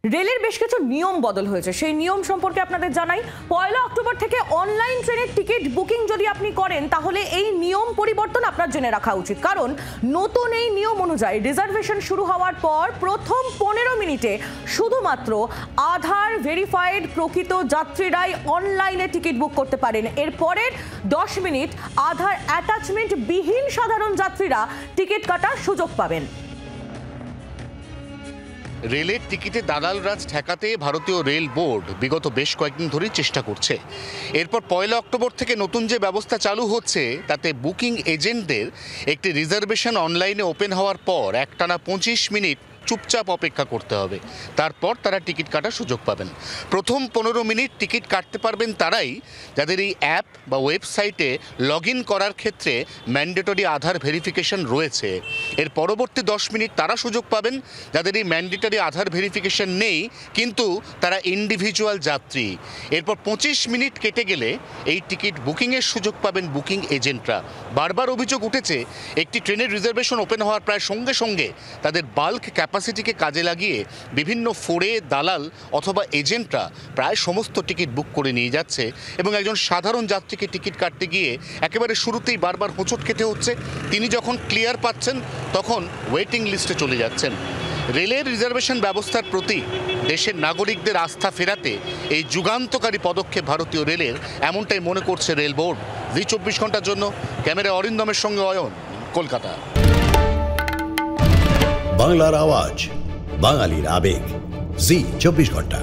রেলের বেশ কিছু নিয়ম বদল হয়েছে, সেই নিয়ম সম্পর্কে আপনাদের জানাই। 1 অক্টোবর থেকে অনলাইন ট্রেনের টিকিট বুকিং যদি আপনি করেন তাহলে এই নিয়ম পরিবর্তন আপনার জেনে রাখা উচিত, কারণ নতুন এই নিয়ম অনুযায়ী রিজার্ভেশন শুরু হওয়ার পর প্রথম 15 মিনিটে শুধুমাত্র আধার ভেরিফাইড প্রকৃত যাত্রীরাই অনলাইনে টিকিট বুক করতে পারেন। এর পরের 10 মিনিট আধার অ্যাটাচমেন্ট বিহীন সাধারণ যাত্রীরা টিকিট কাটার সুযোগ পাবেন। রেলের টিকিটে দালাল রাজ ঠেকাতে ভারতীয় রেল বোর্ড বিগত বেশ কয়েকদিন ধরেই চেষ্টা করছে। এরপর 1 অক্টোবর থেকে নতুন যে ব্যবস্থা চালু হচ্ছে তাতে বুকিং এজেন্টদের একটি রিজার্ভেশন অনলাইনে ওপেন হওয়ার পর একটানা 25 মিনিট চুপচাপ অপেক্ষা করতে হবে, তারপর তারা টিকিট কাটার সুযোগ পাবেন। প্রথম 15 মিনিট টিকিট কাটতে পারবেন তারাই যাদের এই অ্যাপ বা ওয়েবসাইটে লগ ইন করার ক্ষেত্রে ম্যান্ডেটরি আধার ভেরিফিকেশন রয়েছে। এর পরবর্তী 10 মিনিট তারা সুযোগ পাবেন যাদের এই ম্যান্ডেটরি আধার ভেরিফিকেশন নেই, কিন্তু তারা ইন্ডিভিজুয়াল যাত্রী। এরপর 25 মিনিট কেটে গেলে এই টিকিট বুকিংয়ের সুযোগ পাবেন বুকিং এজেন্টরা। বারবার অভিযোগ উঠেছে একটি ট্রেনের রিজার্ভেশন ওপেন হওয়ার প্রায় সঙ্গে সঙ্গে তাদের বাল্ক ক্যাপাসিটিকে কাজে লাগিয়ে বিভিন্ন ফোরে দালাল অথবা এজেন্টরা প্রায় সমস্ত টিকিট বুক করে নিয়ে যাচ্ছে এবং একজন সাধারণ যাত্রীকে টিকিট কাটতে গিয়ে একেবারে শুরুতেই বারবার হোঁচট খেতে হচ্ছে। তিনি যখন ক্লিয়ার পাচ্ছেন তখন ওয়েটিং লিস্টে চলে যাচ্ছেন। রেলের রিজার্ভেশন ব্যবস্থার প্রতি দেশের নাগরিকদের আস্থা ফেরাতে এই যুগান্তকারী পদক্ষেপ ভারতীয় রেলের, এমনটাই মনে করছে রেল বোর্ড। জি 24 ঘন্টার জন্য ক্যামেরা অরিন্দমের সঙ্গে অয়ন, কলকাতা। বাংলার আওয়াজ, বাঙালির আবেগ, জি 24 ঘন্টা।